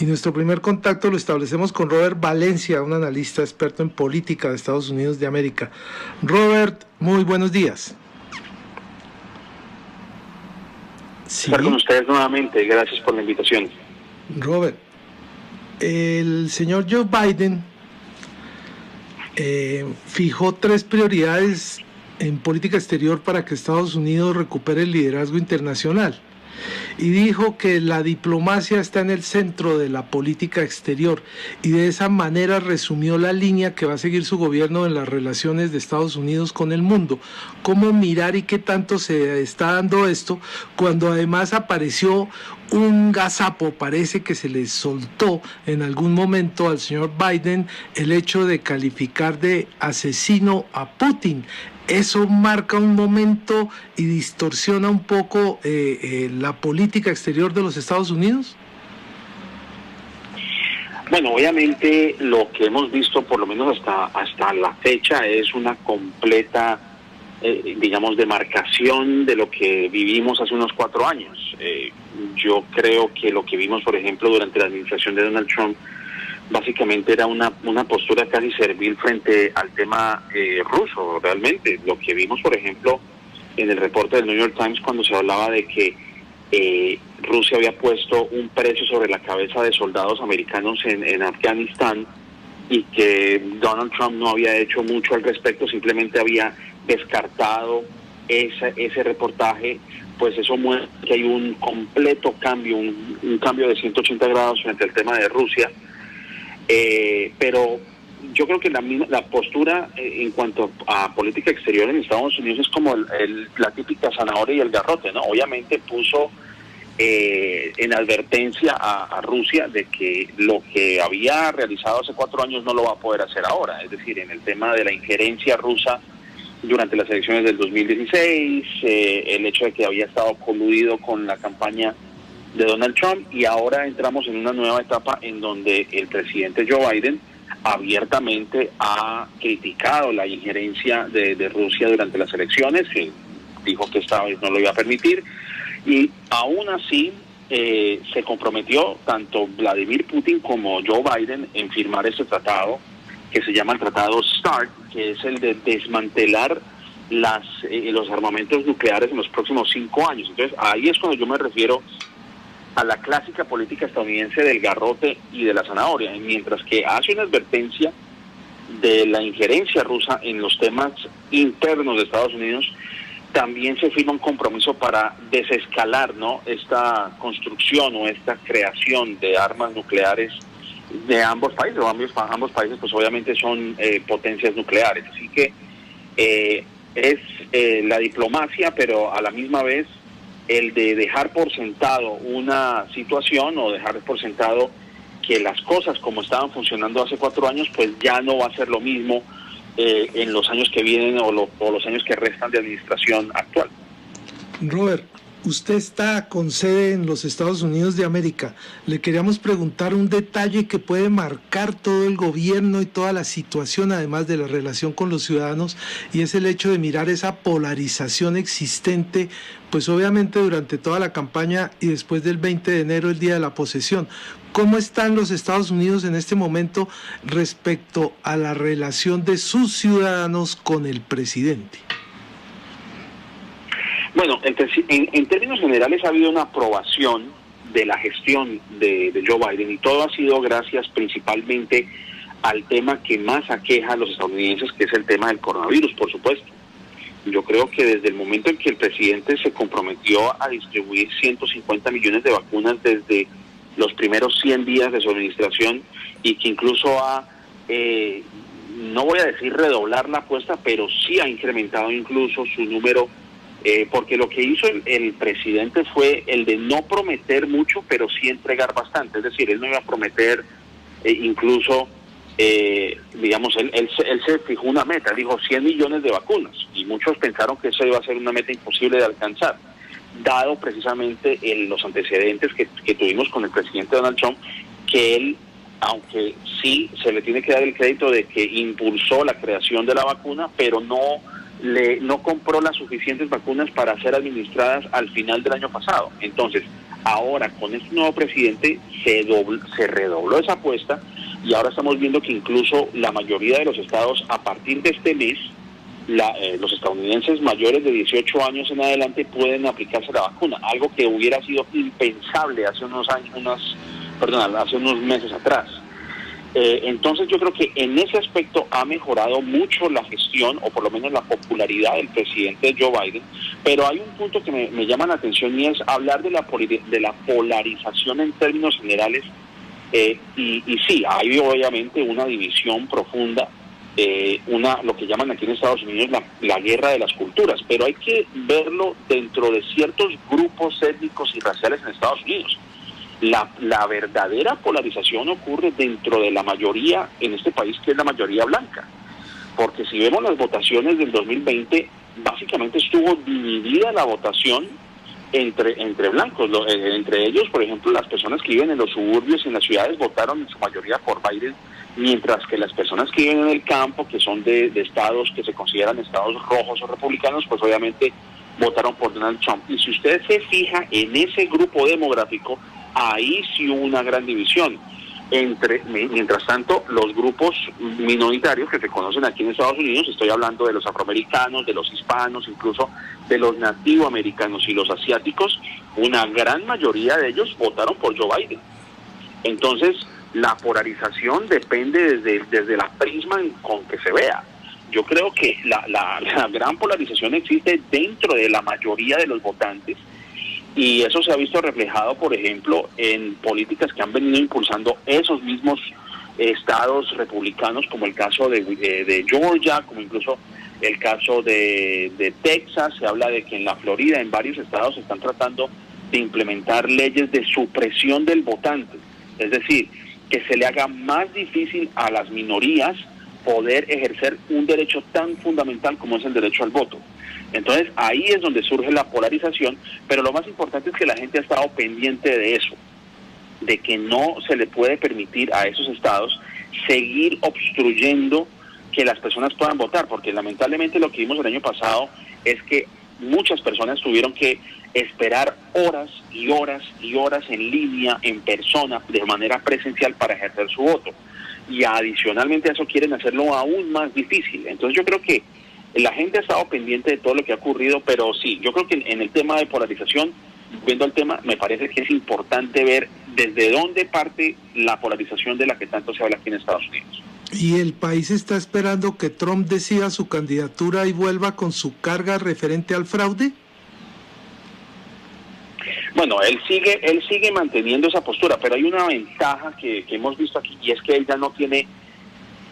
Y nuestro primer contacto lo establecemos con Robert Valencia, un analista experto en política de Estados Unidos de América. Robert, muy buenos días. Sí. Estar con ustedes nuevamente, gracias por la invitación. Robert, el señor Joe Biden fijó 3 prioridades en política exterior para que Estados Unidos recupere el liderazgo internacional. Y dijo que la diplomacia está en el centro de la política exterior y de esa manera resumió la línea que va a seguir su gobierno en las relaciones de Estados Unidos con el mundo. ¿Cómo mirar y qué tanto se está dando esto cuando además apareció un gazapo? Parece que se le soltó en algún momento al señor Biden el hecho de calificar de asesino a Putin. ¿Eso marca un momento y distorsiona un poco la política exterior de los Estados Unidos? Bueno, obviamente lo que hemos visto, por lo menos hasta la fecha, es una completa, demarcación de lo que vivimos hace unos 4 años. Yo creo que lo que vimos, por ejemplo, durante la administración de Donald Trump, básicamente era una postura casi servil frente al tema ruso. Realmente lo que vimos, por ejemplo, en el reporte del New York Times, cuando se hablaba de que Rusia había puesto un precio sobre la cabeza de soldados americanos en Afganistán y que Donald Trump no había hecho mucho al respecto, simplemente había descartado ese reportaje, pues eso muestra que hay un completo cambio, un cambio de 180 grados frente al tema de Rusia. Pero yo creo que la postura en cuanto a política exterior en Estados Unidos es como la típica zanahoria y el garrote, ¿no? Obviamente puso en advertencia a Rusia de que lo que había realizado hace 4 años no lo va a poder hacer ahora, es decir, en el tema de la injerencia rusa durante las elecciones del 2016, el hecho de que había estado coludido con la campaña de Donald Trump, y ahora entramos en una nueva etapa en donde el presidente Joe Biden abiertamente ha criticado la injerencia de Rusia durante las elecciones, dijo que esta vez no lo iba a permitir, y aún así se comprometió tanto Vladimir Putin como Joe Biden en firmar este tratado que se llama el Tratado START, que es el de desmantelar los armamentos nucleares en los próximos 5 años. Entonces ahí es cuando yo me refiero a la clásica política estadounidense del garrote y de la zanahoria, mientras que hace una advertencia de la injerencia rusa en los temas internos de Estados Unidos, también se firma un compromiso para desescalar, ¿no?, esta construcción o esta creación de armas nucleares de ambos países. Ambos países pues obviamente son potencias nucleares, así que es la diplomacia, pero a la misma vez el de dejar por sentado una situación o dejar por sentado que las cosas como estaban funcionando hace 4 años, pues ya no va a ser lo mismo en los años que vienen o los años que restan de administración actual. Robert, usted está con sede en los Estados Unidos de América. Le queríamos preguntar un detalle que puede marcar todo el gobierno y toda la situación, además de la relación con los ciudadanos, y es el hecho de mirar esa polarización existente, pues obviamente durante toda la campaña y después del 20 de enero, el día de la posesión. ¿Cómo están los Estados Unidos en este momento respecto a la relación de sus ciudadanos con el presidente? Bueno, en términos generales ha habido una aprobación de la gestión de Joe Biden, y todo ha sido gracias principalmente al tema que más aqueja a los estadounidenses, que es el tema del coronavirus, por supuesto. Yo creo que desde el momento en que el presidente se comprometió a distribuir 150 millones de vacunas desde los primeros 100 días de su administración, y que incluso no voy a decir redoblar la apuesta, pero sí ha incrementado incluso su número, porque lo que hizo el presidente fue el de no prometer mucho, pero sí entregar bastante. Es decir, él no iba a prometer incluso, digamos, él se fijó una meta, dijo 100 millones de vacunas, y muchos pensaron que eso iba a ser una meta imposible de alcanzar, dado precisamente los antecedentes que tuvimos con el presidente Donald Trump, que él, aunque sí se le tiene que dar el crédito de que impulsó la creación de la vacuna, pero no compró las suficientes vacunas para ser administradas al final del año pasado. Entonces, Ahora, con este nuevo presidente, se redobló esa apuesta y ahora estamos viendo que incluso la mayoría de los estados, a partir de este mes, los estadounidenses mayores de 18 años en adelante pueden aplicarse la vacuna, algo que hubiera sido impensable hace hace unos meses atrás. Entonces yo creo que en ese aspecto ha mejorado mucho la gestión, o por lo menos la popularidad del presidente Joe Biden, pero hay un punto que me llama la atención y es hablar de la polarización en términos generales, y sí, hay obviamente una división profunda, lo que llaman aquí en Estados Unidos la guerra de las culturas, pero hay que verlo dentro de ciertos grupos étnicos y raciales en Estados Unidos. La verdadera polarización ocurre dentro de la mayoría en este país, que es la mayoría blanca, porque si vemos las votaciones del 2020, básicamente estuvo dividida la votación entre blancos, entre ellos, por ejemplo, las personas que viven en los suburbios y en las ciudades votaron en su mayoría por Biden, mientras que las personas que viven en el campo, que son de estados que se consideran estados rojos o republicanos, pues obviamente votaron por Donald Trump. Y si usted se fija en ese grupo demográfico, ahí sí hubo una gran división. Mientras tanto, los grupos minoritarios que se conocen aquí en Estados Unidos, estoy hablando de los afroamericanos, de los hispanos, incluso de los nativoamericanos y los asiáticos, una gran mayoría de ellos votaron por Joe Biden. Entonces, la polarización depende desde la prisma con que se vea. Yo creo que la gran polarización existe dentro de la mayoría de los votantes, y eso se ha visto reflejado, por ejemplo, en políticas que han venido impulsando esos mismos estados republicanos, como el caso de Georgia, como incluso el caso de Texas. Se habla de que en la Florida, en varios estados, se están tratando de implementar leyes de supresión del votante, es decir, que se le haga más difícil a las minorías poder ejercer un derecho tan fundamental como es el derecho al voto. Entonces ahí es donde surge la polarización, pero lo más importante es que la gente ha estado pendiente de eso, de que no se le puede permitir a esos estados seguir obstruyendo que las personas puedan votar, porque lamentablemente lo que vimos el año pasado es que muchas personas tuvieron que esperar horas y horas y horas en línea, en persona, de manera presencial para ejercer su voto. Y adicionalmente a eso quieren hacerlo aún más difícil. Entonces yo creo que la gente ha estado pendiente de todo lo que ha ocurrido, pero sí, yo creo que en el tema de polarización, viendo el tema, me parece que es importante ver desde dónde parte la polarización de la que tanto se habla aquí en Estados Unidos. ¿Y el país está esperando que Trump decida su candidatura y vuelva con su carga referente al fraude? Bueno, él sigue manteniendo esa postura, pero hay una ventaja que hemos visto aquí, y es que él ya no tiene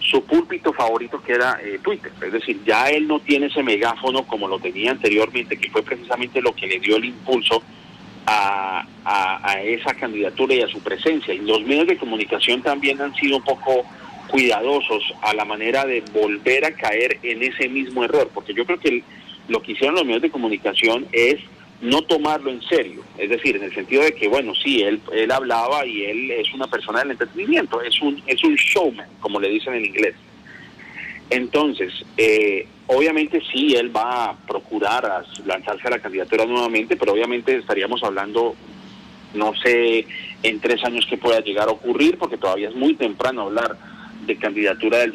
su púlpito favorito, que era Twitter. Es decir, ya él no tiene ese megáfono como lo tenía anteriormente, que fue precisamente lo que le dio el impulso a esa candidatura y a su presencia. Y los medios de comunicación también han sido un poco cuidadosos a la manera de volver a caer en ese mismo error, porque yo creo que lo que hicieron los medios de comunicación es no tomarlo en serio, es decir, en el sentido de que, bueno, sí, él hablaba y él es una persona del entretenimiento, es un showman, como le dicen en inglés. Entonces, obviamente sí, él va a procurar lanzarse a la candidatura nuevamente, pero obviamente estaríamos hablando, no sé, en 3 años que pueda llegar a ocurrir, porque todavía es muy temprano hablar de candidatura del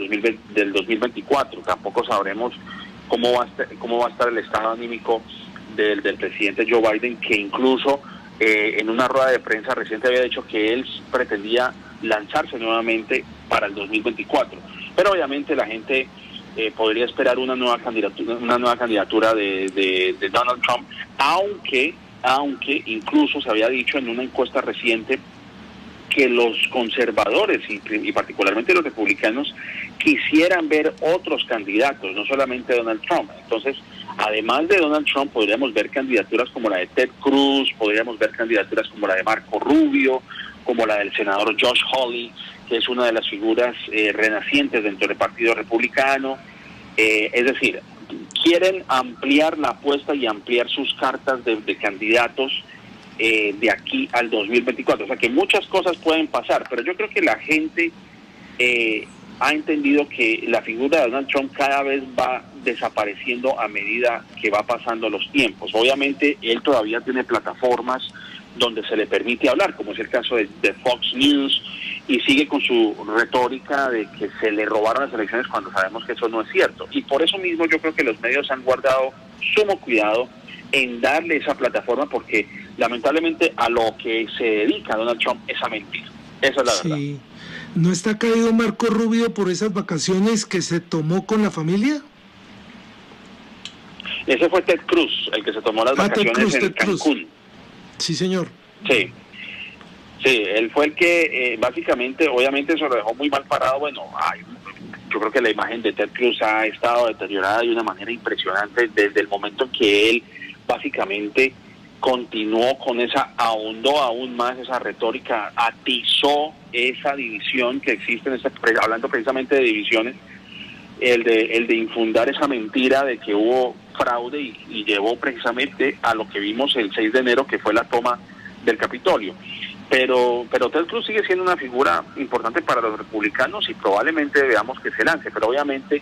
2024, tampoco sabremos cómo va a estar el estado anímico del presidente Joe Biden, que incluso en una rueda de prensa reciente había dicho que él pretendía lanzarse nuevamente para el 2024. Pero obviamente la gente podría esperar una nueva candidatura de Donald Trump, aunque incluso se había dicho en una encuesta reciente que los conservadores y particularmente los republicanos quisieran ver otros candidatos, no solamente Donald Trump. Entonces, además de Donald Trump, podríamos ver candidaturas como la de Ted Cruz, podríamos ver candidaturas como la de Marco Rubio, como la del senador Josh Hawley, que es una de las figuras renacientes dentro del Partido Republicano. Es decir, quieren ampliar la apuesta y ampliar sus cartas de candidatos de aquí al 2024. O sea que muchas cosas pueden pasar, pero yo creo que la gente ha entendido que la figura de Donald Trump cada vez va desapareciendo a medida que va pasando los tiempos. Obviamente él todavía tiene plataformas donde se le permite hablar, como es el caso de Fox News, y sigue con su retórica de que se le robaron las elecciones cuando sabemos que eso no es cierto. Y por eso mismo yo creo que los medios han guardado sumo cuidado en darle esa plataforma, porque lamentablemente a lo que se dedica Donald Trump es a mentir. Esa es la verdad. Sí. ¿No está caído Marco Rubio por esas vacaciones que se tomó con la familia? Ese fue Ted Cruz, el que se tomó las vacaciones en Cancún. Sí, señor. Sí, él fue el que básicamente, obviamente eso lo dejó muy mal parado. Bueno, yo creo que la imagen de Ted Cruz ha estado deteriorada de una manera impresionante desde el momento en que él básicamente continuó con ahondó aún más esa retórica, atizó esa división que existe, hablando precisamente de divisiones, el de infundar esa mentira de que hubo fraude y llevó precisamente a lo que vimos el 6 de enero, que fue la toma del Capitolio. Pero Ted Cruz sigue siendo una figura importante para los republicanos y probablemente veamos que se lance, pero obviamente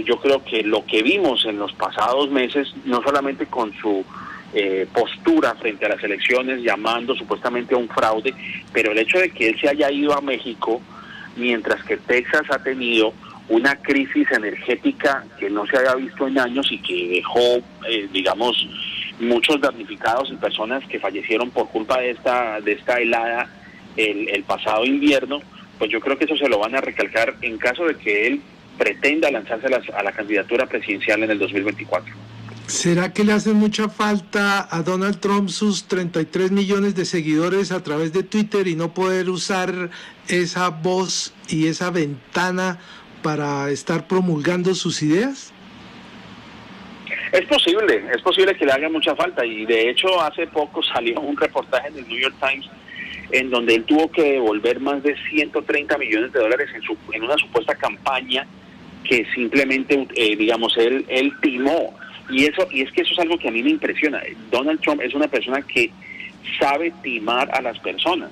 yo creo que lo que vimos en los pasados meses, no solamente con su postura frente a las elecciones, llamando supuestamente a un fraude, pero el hecho de que él se haya ido a México, mientras que Texas ha tenido una crisis energética que no se había visto en años y que dejó, digamos, muchos damnificados y personas que fallecieron por culpa de esta helada el pasado invierno, pues yo creo que eso se lo van a recalcar en caso de que él pretenda lanzarse a la candidatura presidencial en el 2024. ¿Será que le hace mucha falta a Donald Trump sus 33 millones de seguidores a través de Twitter y no poder usar esa voz y esa ventana para estar promulgando sus ideas? Es posible que le haga mucha falta, y de hecho hace poco salió un reportaje en el New York Times en donde él tuvo que devolver más de 130 millones de dólares en una supuesta campaña que simplemente, digamos, él timó. Y es que eso es algo que a mí me impresiona. Donald Trump es una persona que sabe timar a las personas.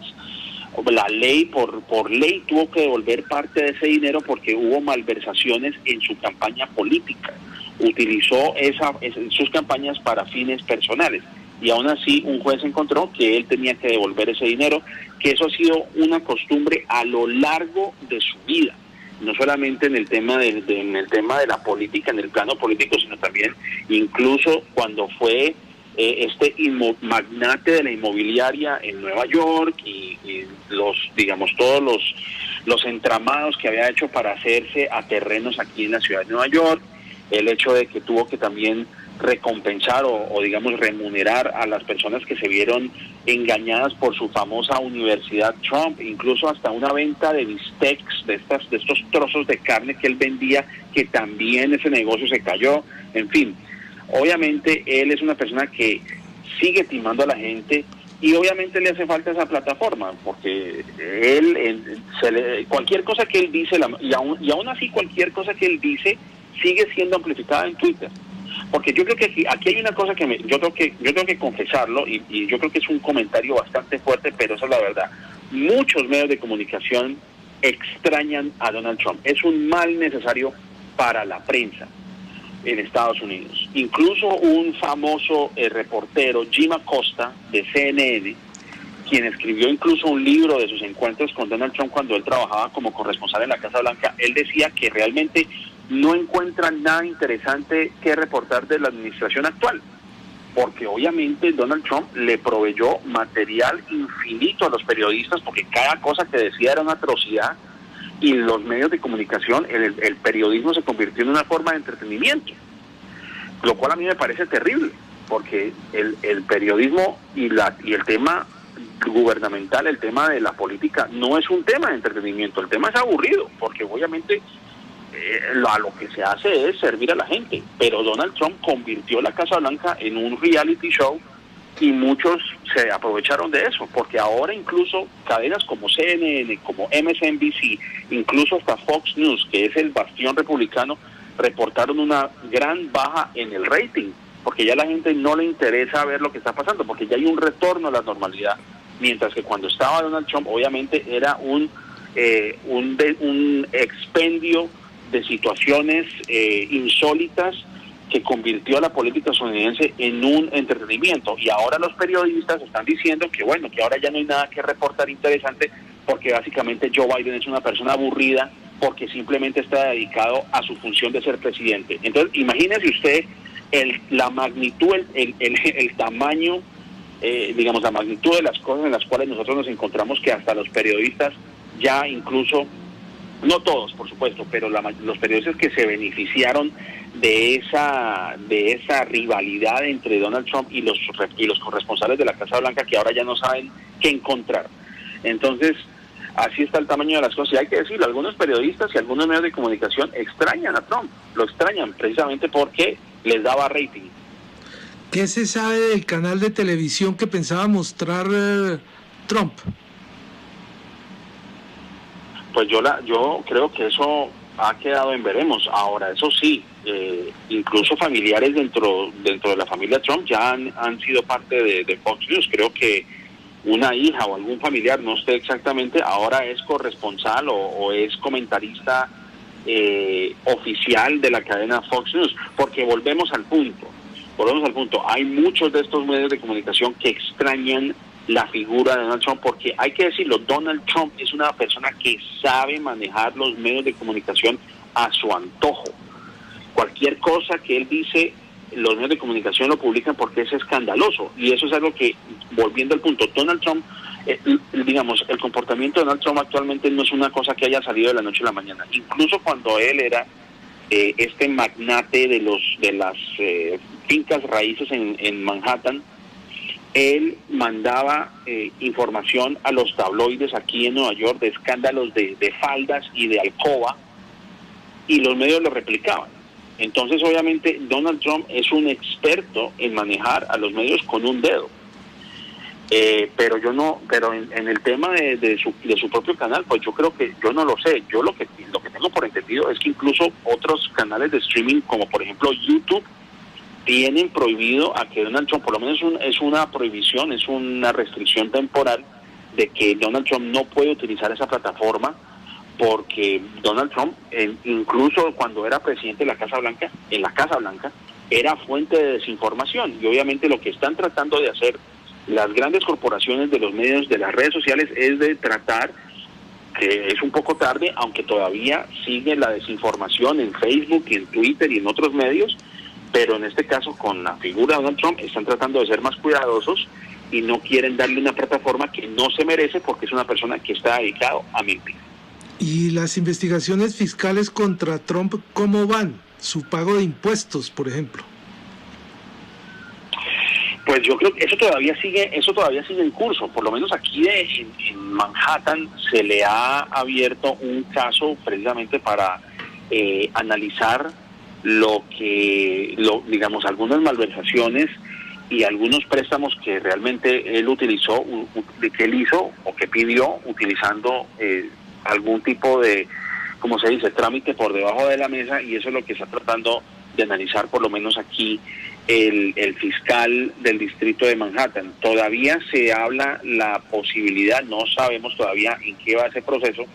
La ley, por ley, tuvo que devolver parte de ese dinero porque hubo malversaciones en su campaña política. Utilizó sus campañas para fines personales. Y aún así un juez encontró que él tenía que devolver ese dinero, que eso ha sido una costumbre a lo largo de su vida. No solamente en el tema en el tema de la política, en el plano político, sino también incluso cuando fue magnate de la inmobiliaria en Nueva York y todos los entramados que había hecho para hacerse a terrenos aquí en la ciudad de Nueva York, el hecho de que tuvo que también recompensar o digamos remunerar a las personas que se vieron engañadas por su famosa Universidad Trump, incluso hasta una venta de bistecs, de estos trozos de carne que él vendía, que también ese negocio se cayó. En fin, obviamente él es una persona que sigue timando a la gente y obviamente le hace falta esa plataforma, porque cualquier cosa que él dice, y aún así cualquier cosa que él dice sigue siendo amplificada en Twitter. Porque yo creo que aquí hay una cosa que yo tengo que confesarlo, y yo creo que es un comentario bastante fuerte, pero esa es la verdad. Muchos medios de comunicación extrañan a Donald Trump. Es un mal necesario para la prensa en Estados Unidos. Incluso un famoso reportero, Jim Acosta, de CNN, quien escribió incluso un libro de sus encuentros con Donald Trump cuando él trabajaba como corresponsal en la Casa Blanca, él decía que realmente no encuentran nada interesante que reportar de la administración actual, porque obviamente Donald Trump le proveyó material infinito a los periodistas, porque cada cosa que decía era una atrocidad, y los medios de comunicación, el periodismo se convirtió en una forma de entretenimiento, lo cual a mí me parece terrible, porque el periodismo y el tema gubernamental, el tema de la política, no es un tema de entretenimiento, el tema es aburrido, porque obviamente a lo que se hace es servir a la gente, pero Donald Trump convirtió la Casa Blanca en un reality show y muchos se aprovecharon de eso, porque ahora incluso cadenas como CNN, como MSNBC, incluso hasta Fox News, que es el bastión republicano, reportaron una gran baja en el rating, porque ya a la gente no le interesa ver lo que está pasando, porque ya hay un retorno a la normalidad, mientras que cuando estaba Donald Trump obviamente era un expendio de situaciones insólitas que convirtió a la política estadounidense en un entretenimiento. Y ahora los periodistas están diciendo que bueno, que ahora ya no hay nada que reportar interesante, porque básicamente Joe Biden es una persona aburrida, porque simplemente está dedicado a su función de ser presidente. Entonces, imagínese usted la magnitud, el tamaño, digamos, la magnitud de las cosas en las cuales nosotros nos encontramos, que hasta los periodistas ya incluso, no todos por supuesto, pero los periodistas que se beneficiaron de esa rivalidad entre Donald Trump y los corresponsales de la Casa Blanca, que ahora ya no saben qué encontrar. Entonces, así está el tamaño de las cosas. Y hay que decirlo, algunos periodistas y algunos medios de comunicación extrañan a Trump, lo extrañan precisamente porque les daba rating. ¿Qué se sabe del canal de televisión que pensaba mostrar Trump? Pues yo creo que eso ha quedado en veremos. Ahora, eso sí, incluso familiares dentro de la familia Trump ya han sido parte de Fox News. Creo que una hija o algún familiar, no sé exactamente, ahora es corresponsal o es comentarista oficial de la cadena Fox News, porque volvemos al punto, hay muchos de estos medios de comunicación que extrañan la figura de Donald Trump, porque hay que decirlo, Donald Trump es una persona que sabe manejar los medios de comunicación a su antojo. Cualquier cosa que él dice, los medios de comunicación lo publican porque es escandaloso, y eso es algo que, volviendo al punto, Donald Trump, digamos, el comportamiento de Donald Trump actualmente no es una cosa que haya salido de la noche a la mañana. Incluso cuando él era este magnate de las fincas raíces en Manhattan, él mandaba información a los tabloides aquí en Nueva York de escándalos de faldas y de alcoba, y los medios lo replicaban. Entonces, obviamente, Donald Trump es un experto en manejar a los medios con un dedo. Pero en el tema de su propio canal, pues yo creo que, yo no lo sé. Yo lo que tengo por entendido es que incluso otros canales de streaming, como por ejemplo YouTube, tienen prohibido a que Donald Trump, por lo menos es una prohibición, es una restricción temporal de que Donald Trump no puede utilizar esa plataforma, porque Donald Trump, incluso cuando era presidente de la Casa Blanca, era fuente de desinformación. Y obviamente lo que están tratando de hacer las grandes corporaciones de los medios, de las redes sociales, es de tratar, que es un poco tarde, aunque todavía sigue la desinformación en Facebook y en Twitter y en otros medios, pero en este caso con la figura de Donald Trump están tratando de ser más cuidadosos y no quieren darle una plataforma que no se merece, porque es una persona que está dedicado a mentir. ¿Y las investigaciones fiscales contra Trump cómo van? Su pago de impuestos, por ejemplo. Pues yo creo que eso todavía sigue en curso. Por lo menos aquí en Manhattan se le ha abierto un caso precisamente para analizar digamos, algunas malversaciones y algunos préstamos que realmente él utilizó, que él hizo o que pidió utilizando algún tipo de, como se dice, trámite por debajo de la mesa, y eso es lo que está tratando de analizar por lo menos aquí el fiscal del distrito de Manhattan. Todavía se habla la posibilidad, no sabemos todavía en qué va ese proceso,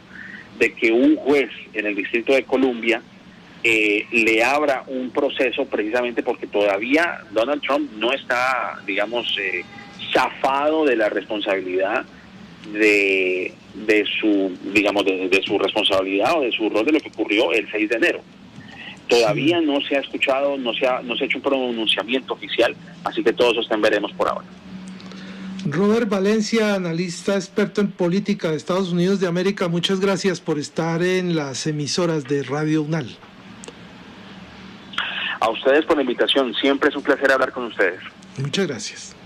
de que un juez en el distrito de Columbia le abra un proceso, precisamente porque todavía Donald Trump no está, digamos, zafado de la responsabilidad de su, digamos, de su responsabilidad o de su rol de lo que ocurrió el 6 de enero. Todavía no se ha escuchado, no se ha hecho un pronunciamiento oficial, así que todo eso está en veremos por ahora. Robert Valencia, analista experto en política de Estados Unidos de América, muchas gracias por estar en las emisoras de Radio UNAL. A ustedes por la invitación, siempre es un placer hablar con ustedes. Muchas gracias.